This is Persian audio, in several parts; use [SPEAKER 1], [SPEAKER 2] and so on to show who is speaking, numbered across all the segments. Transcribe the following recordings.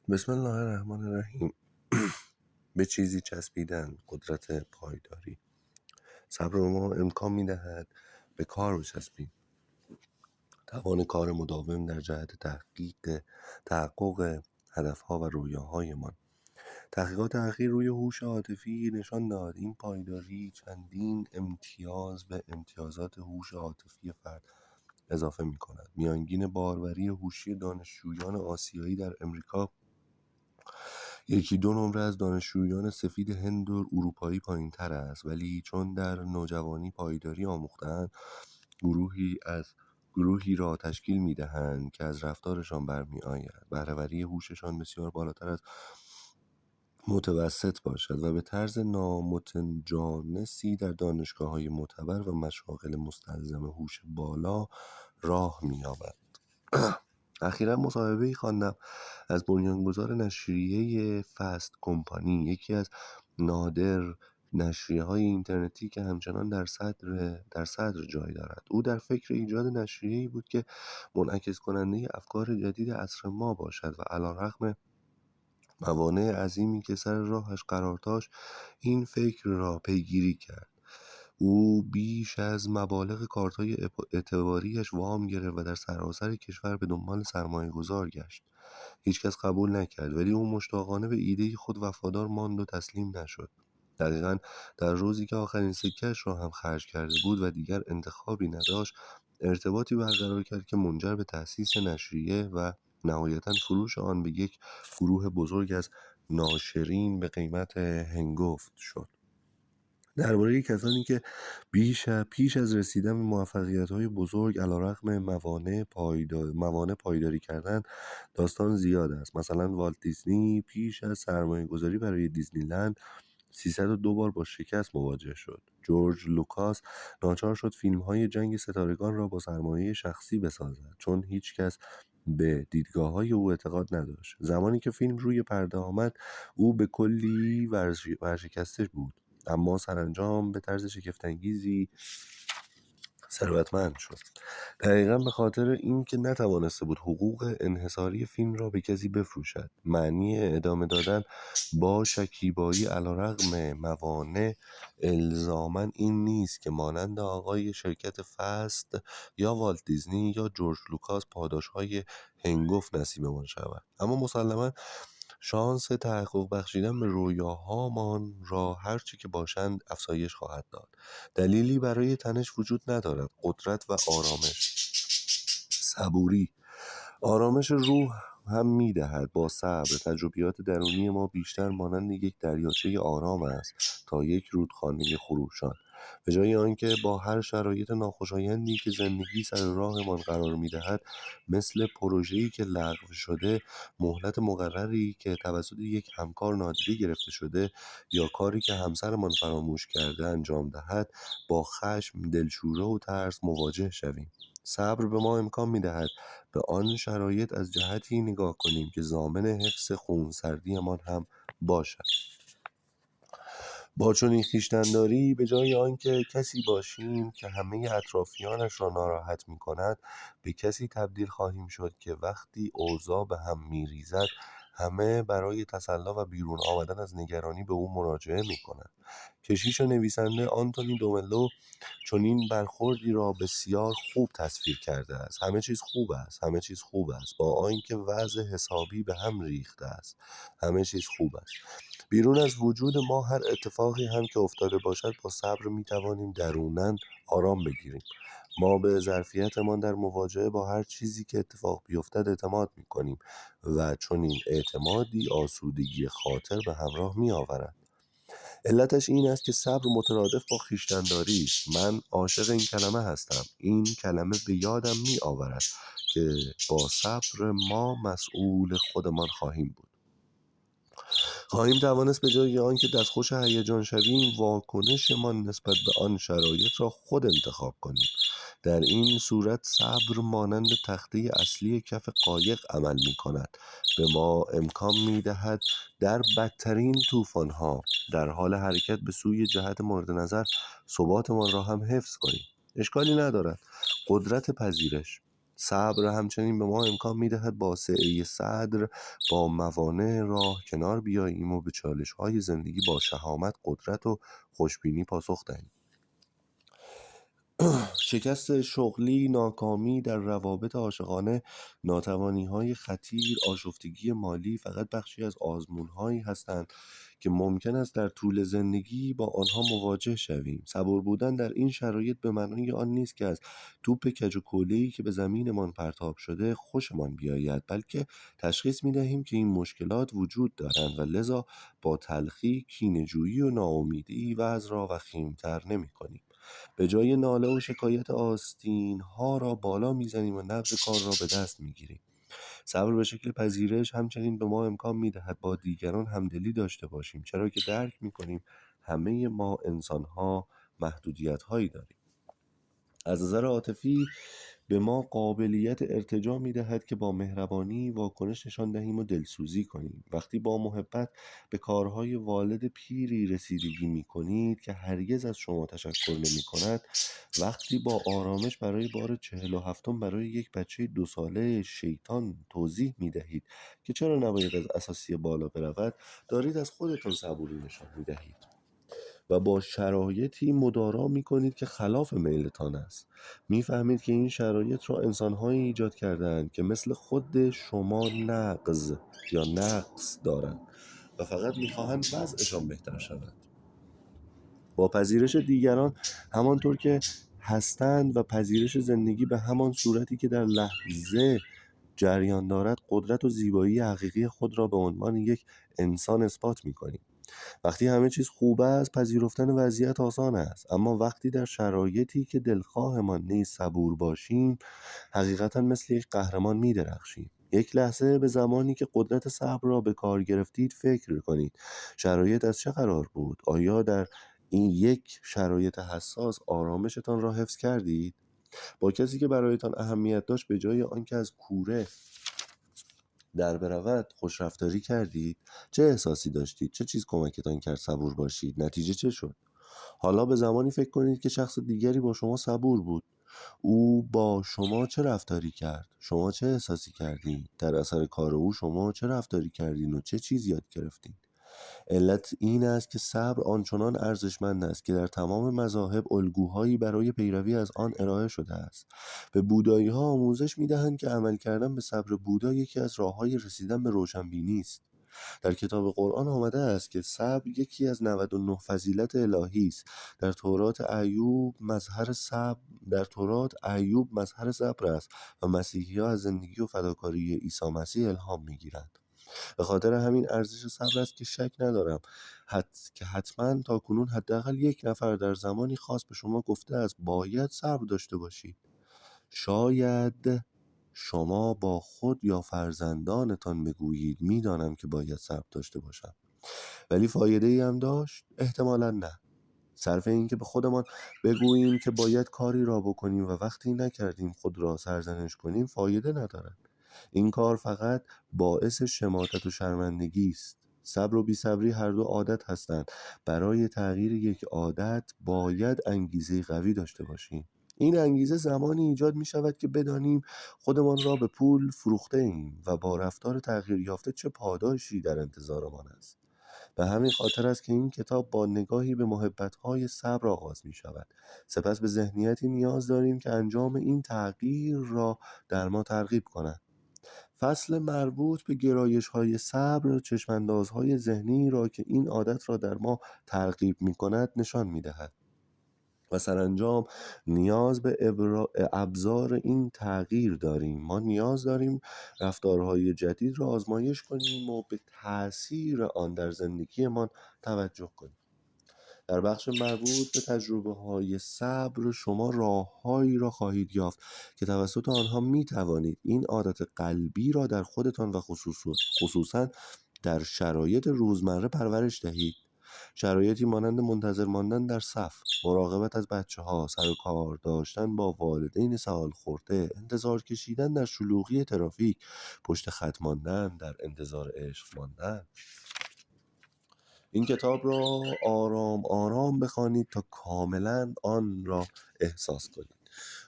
[SPEAKER 1] بسم الله الرحمن الرحیم. به چیزی چسبیدن، قدرت پایداری. صبر به ما امکان می‌دهد به کار بچسبیم. توان کار مداوم در جهت تحقق هدفها و رویاهایمان. تحقیقات اخیر روی هوش عاطفی نشان داد این پایداری چندین امتیاز به امتیازات هوش عاطفی فرد اضافه می‌کند. میانگین باروری هوشی دانشجویان آسیایی در امریکا یکی دو نمره از دانشجویان سفید هند و اروپایی پایین‌تر است، ولی چون در نوجوانی پایداری آموخته‌اند، گروهی را تشکیل می‌دهند که از رفتارشان برمی‌آید بهره‌وری هوششان بسیار بالاتر از متوسط باشد و به طرز نامتجانسی در دانشگاه‌های معتبر و مشاغل مستلزم هوش بالا راه می‌یابد. اخیراً مصاحبه‌ای خواندم از بنیانگذار نشریه فست کمپانی، یکی از نادر نشریه‌های اینترنتی که همچنان در صدر جای دارد. او در فکر ایجاد نشریه‌ای بود که منعکس کننده افکار جدید عصر ما باشد و علیرغم موانع عظیمی که سر راهش قرار داشت، این فکر را پیگیری کرد. او بیش از مبالغ کارت‌های اعتباریش وام گرفت و در سراسر کشور به دنبال سرمایه‌گذار گشت. هیچکس قبول نکرد، ولی او مشتاقانه به ایده خود وفادار ماند و تسلیم نشد. دقیقاً در روزی که آخرین سکه‌اش را هم خرج کرده بود و دیگر انتخابی نداشت، ارتباطی برقرار کرد که منجر به تأسیس نشریه و نهایتاً فروش آن به یک گروه بزرگ از ناشرین به قیمت هنگفت شد. درباره کسانی که پیش از رسیدن به موفقیت‌های بزرگ علیرغم موانع پایداری کردن داستان زیاد است. مثلا والت دیزنی پیش از سرمایه‌گذاری برای دیزنیلند 302 بار با شکست مواجه شد. جورج لوکاس ناچار شد فیلم‌های جنگ ستارگان را با سرمایه شخصی بسازد چون هیچ کس به دیدگاه‌های او اعتقاد نداشت. زمانی که فیلم روی پرده آمد، او به کلی ورشکسته بود، اما سرانجام به طرز شگفت‌انگیزی ثروتمند شد. دقیقاً به خاطر اینکه نتوانسته بود حقوق انحصاری فیلم را به کسی بفروشد. معنی ادامه دادن با شکیبایی علیرغم موانع الزاماً این نیست که مانند آقای شرکت فست یا والت دیزنی یا جورج لوکاس پاداش‌های هنگفت نصیبمان شود، اما مسلماً شانس تحقق بخشیدن به رویاهامان را هرچه که باشند افزایش خواهد داد. دلیلی برای تنش وجود ندارد. قدرت و آرامش، صبوری، آرامش روح هم می‌دهد. با صبر، تجربیات درونی ما بیشتر مانند یک دریاچه آرام است تا یک رودخانه خروشان. به جای آنکه با هر شرایط ناخوشایندی که زندگی سر راهمان قرار می‌دهد، مثل پروژه‌ای که لغو شده، مهلت مقرری که توسط یک همکار نادیده گرفته شده یا کاری که همسرمان فراموش کرده انجام دهد، با خشم، دلشوره و ترس مواجه شویم. صبر به ما امکان می‌دهد به آن شرایط از جهتی نگاه کنیم که ضامن حفظ خونسردیمان هم باشد. با چنین خویشتن‌داری به جای آنکه کسی باشیم که همه اطرافیانش را ناراحت می‌کند، به کسی تبدیل خواهیم شد که وقتی اوضاع به هم می‌ریزد همه برای تسلا و بیرون آمدن از نگرانی به او مراجعه می‌کنند. کشیش و نویسنده آنتونی دوملو چنین برخوردی را بسیار خوب تصویر کرده است. همه چیز خوب است، همه چیز خوب است، با آنکه وضع حسابی به هم ریخته است. همه چیز خوب است. بیرون از وجود ما هر اتفاقی هم که افتاده باشد با صبر میتوانیم دروناً آرام بگیریم. ما به ظرفیتمان در مواجهه با هر چیزی که اتفاق بیفتد اعتماد میکنیم و چون این اعتمادی آسودگی خاطر به همراه میآورد. علتش این است که صبر مترادف با خویشتن‌داری است. من عاشق این کلمه هستم. این کلمه به یادم میآورد که با صبر ما مسئول خودمان خواهیم بود. خواهیم توانست به جای آنکه دستخوش هیجان شویم، واکنشمان نسبت به آن شرایط را خود انتخاب کنیم. در این صورت صبر مانند تخته اصلی کف قایق عمل می کند. به ما امکان می دهد در بدترین طوفان‌ها در حال حرکت به سوی جهت مورد نظر ثباتمان را هم حفظ کنیم. اشکالی ندارد. قدرت پذیرش، صبر همچنین به ما امکان می‌دهد با سعه صدر با موانع راه کنار بیاییم و به چالش‌های زندگی با شهامت، قدرت و خوشبینی پاسخ دهیم. شکست شغلی، ناکامی در روابط عاشقانه، ناتوانی‌های خطیر، آشفتگی مالی فقط بخشی از آزمون‌هایی هستند که ممکن است در طول زندگی با آنها مواجه شویم. صبور بودن در این شرایط به معنای آن نیست که از توپ کج و کوله‌ای که به زمینمان پرتاب شده خوشمان بیاید، بلکه تشخیص می‌دهیم که این مشکلات وجود دارند و لذا با تلخی، کینه‌جویی و ناامیدی وضع را وخیم‌تر نمی‌کنیم. به جای ناله و شکایت آستین‌ها را بالا می‌زنیم و نبض کار را به دست می‌گیریم. صبر به شکل پذیرش همچنین به ما امکان می‌دهد با دیگران همدلی داشته باشیم، چرا که درک می‌کنیم همه ما انسان‌ها محدودیت‌هایی داریم. از نظر عاطفی به ما قابلیت ارتجاع می‌دهد که با مهربانی واکنش نشان دهیم و دلسوزی کنیم. وقتی با محبت به کارهای والد پیری رسیدگی می‌کنید که هرگز از شما تشکر نمی‌کند، وقتی با آرامش برای بار 47م برای یک بچه 2 ساله شیطان توضیح می‌دهید که چرا نباید از اساسی بالا برود، دارید از خودتان صبوری نشان می‌دهید و با شرایطی مدارا می‌کنید که خلاف میلتان است. می‌فهمید که این شرایط را انسان‌هایی ایجاد کرده‌اند که مثل خود شما نقص دارند و فقط می‌خواهند وضعشان بهتر شود. با پذیرش دیگران همانطور که هستند و پذیرش زندگی به همان صورتی که در لحظه جریان دارد، قدرت و زیبایی حقیقی خود را به عنوان یک انسان اثبات می‌کنید. وقتی همه چیز خوب است، پذیرفتن وضعیت آسان است، اما وقتی در شرایطی که دلخواهمان نیست صبور باشیم، حقیقتا مثل یک قهرمان می‌درخشیم. یک لحظه به زمانی که قدرت صبر را به کار گرفتید فکر کنید. شرایط از چه قرار بود؟ آیا در این یک شرایط حساس آرامشتان را حفظ کردید؟ با کسی که برایتان اهمیت داشت به جای آنکه از کوره در برود خوشرفتاری کردید؟ چه احساسی داشتید؟ چه چیز کمکتان کرد صبور باشید؟ نتیجه چه شد؟ حالا به زمانی فکر کنید که شخص دیگری با شما صبور بود. او با شما چه رفتاری کرد؟ شما چه احساسی کردید؟ در اثر کار او شما چه رفتاری کردین و چه چیز یاد گرفتین؟ علت این است که صبر آنچنان ارزشمند است که در تمام مذاهب الگوهایی برای پیروی از آن ارائه شده است. به بودایی‌ها آموزش می‌دهند که عمل کردن به صبر بودا یکی از راه‌های رسیدن به روشنبینی است. در کتاب قرآن آمده است که صبر یکی از 99 فضیلت الهی است. در تورات ایوب مظهر صبر است و مسیحی‌ها از زندگی و فداکاری عیسی مسیح الهام می‌گیرند. به خاطر همین ارزش صبر است که شک ندارم که حتما تاکنون حداقل یک نفر در زمانی خاص به شما گفته است باید صبر داشته باشید. شاید شما با خود یا فرزندانتان بگویید میدانم که باید صبر داشته باشم، ولی فایده ای هم داشت؟ احتمالا نه. صرف این که به خودمان بگوییم که باید کاری را بکنیم و وقتی نکردیم خود را سرزنش کنیم فایده ندارد. این کار فقط باعث شماتت و شرمندگی است. صبر و بی‌صبری هر دو عادت هستند. برای تغییر یک عادت باید انگیزه قوی داشته باشیم. این انگیزه زمانی ایجاد می شود که بدانیم خودمان را به پول فروخته ایم و با رفتار تغییر یافته چه پاداشی در انتظارمان است. به همین خاطر است که این کتاب با نگاهی به محبت‌های صبر آغاز می شود. سپس به ذهنیتی نیاز داریم که انجام این تغییر را در ما ترغیب کند. فصل مربوط به گرایش‌های صبر، چشم‌اندازهای ذهنی را که این عادت را در ما ترغیب می‌کند نشان می‌دهد و سرانجام نیاز به ابزار این تغییر داریم. ما نیاز داریم رفتارهای جدید را آزمایش کنیم و به تأثیر آن در زندگیمان توجه کنیم. در بخش مربوط به تجربه‌های صبر شما راه‌هایی را خواهید یافت که توسط آنها می‌توانید این عادت قلبی را در خودتان و خصوصاً در شرایط روزمره پرورش دهید. شرایطی مانند منتظر ماندن در صف، مراقبت از بچه‌ها، سر و کار داشتن با والدین سال خورده، انتظار کشیدن در شلوغی ترافیک، پشت خط ماندن، در انتظار عشق ماندن. این کتاب را آرام آرام بخوانید تا کاملا آن را احساس کنید.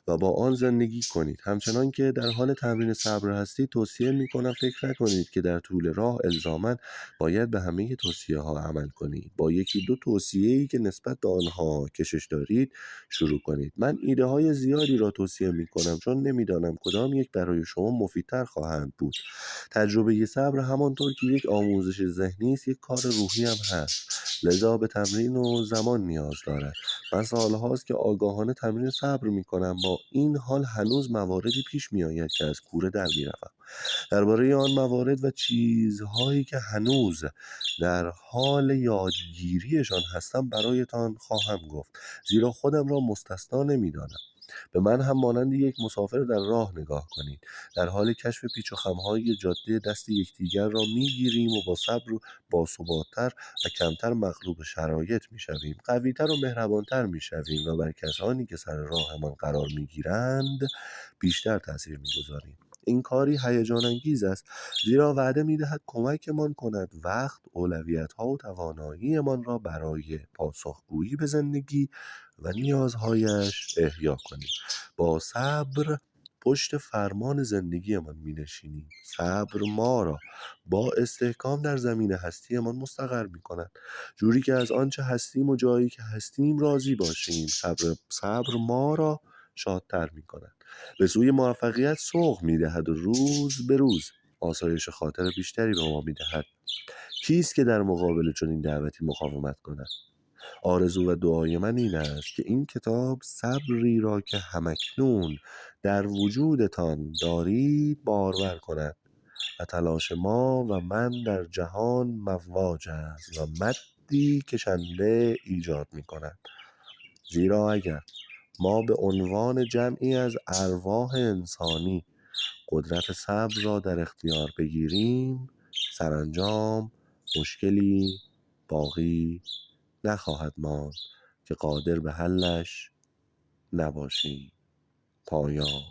[SPEAKER 1] و با آن زندگی کنید. همچنان که در حال تمرین صبر هستید توصیه میکنم فکر نکنید که در طول راه الزاماً باید به همه توصیه ها عمل کنید. با یکی دو توصیه‌ای که نسبت به آنها کشش دارید شروع کنید. من ایده های زیادی را توصیه میکنم چون نمیدانم کدام یک برای شما مفیدتر خواهند بود. تجربه صبر همانطور که یک آموزش ذهنی است، یک کار روحی هم هست، لذا به تمرین و زمان نیاز دارد. من سالهاست که آگاهانه تمرین صبر میکنم، با این حال هنوز مواردی پیش میآید که از کوره در میروم. درباره آن موارد و چیزهایی که هنوز در حال یادگیریشان هستم برایتان خواهم گفت، زیرا خودم را مستثنا نمیدانم. به من هم مانند یک مسافر در راه نگاه کنید. در حال کشف پیچ و خم‌های جاده دست یکدیگر را میگیریم و با صبر و باثبات‌تر و کمتر مغلوب شرایط میشویم. قوی‌تر و مهربان‌تر میشویم و بر کسانی که سر راهمان قرار میگیرند بیشتر تاثیر میگذاریم. این کاری هیجان انگیز است، زیرا وعده میدهد کمکمان کند وقت، اولویت‌ها و تواناییمان را برای پاسخگویی به زندگی و نیازهایش احیا کنیم. با صبر پشت فرمان زندگیمان می نشینیم. صبر ما را با استحکام در زمین هستیمان مستقر می کند، جوری که از آنچه هستیم و جایی که هستیم راضی باشیم. صبر ما را شادتر می کند، به سوی موفقیت سوق می دهد و روز به روز آسایش خاطر بیشتری به ما می دهد. کیست که در مقابل چنین دعوتی مقاومت کند؟ آرزو و دعای من این است که این کتاب صبری را که همکنون در وجودتان دارید بارور کند و تلاش ما و من در جهان مواج است و مدی کشنده ایجاد می کند. زیرا اگر ما به عنوان جمعی از ارواح انسانی قدرت صبر را در اختیار بگیریم، سرانجام مشکلی باقی نخواهد ماند که قادر به حلش نباشیم. پایان.